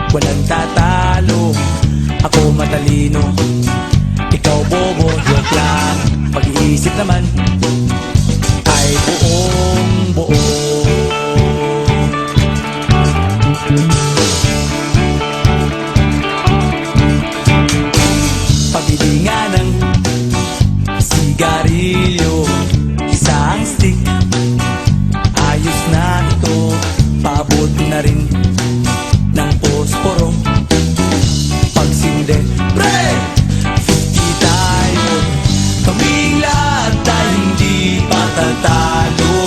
Walang tatalo, ako matalino, ikaw bobo, joke lang. Pag-iisip naman ay buong buo. Pabili nga ng sigarilyo, isang stick, ayos na ito, paabot na rin ng posporo. Pagsinde, pre! 50 tayo, kaming lahat ay hindi patatalo.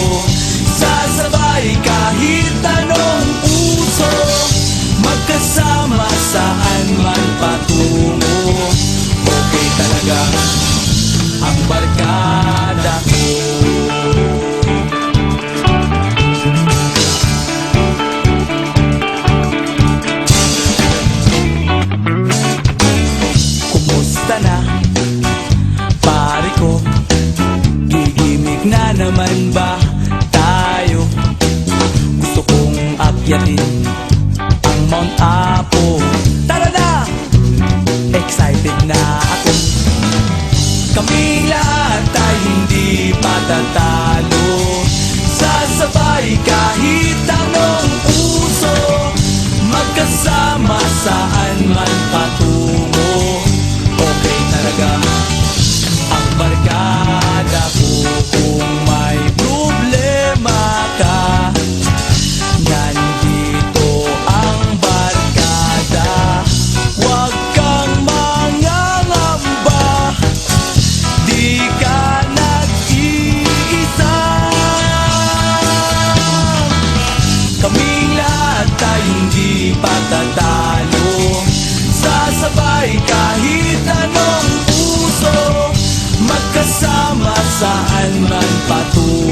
Sasabay kahit anong puso, magkasama saan man patungo. Okay talaga ang barkada ko. Na naman ba tayo? Gusto kong akyatin ang Mount Apo. Tara na! Excited na ako. Kaming lahat ay hindi patatalo. Sasabay kahit anong puso, magkasama saan man patungo. Okay talaga ang barkada ko. Kung may problema ka, nandito ang barkada. Huwag kang mangangamba, di ka nag-iisa. Kaming lahat ay hindi patatalo. Sasabay kahit anong puso, magkasama saan man patungo.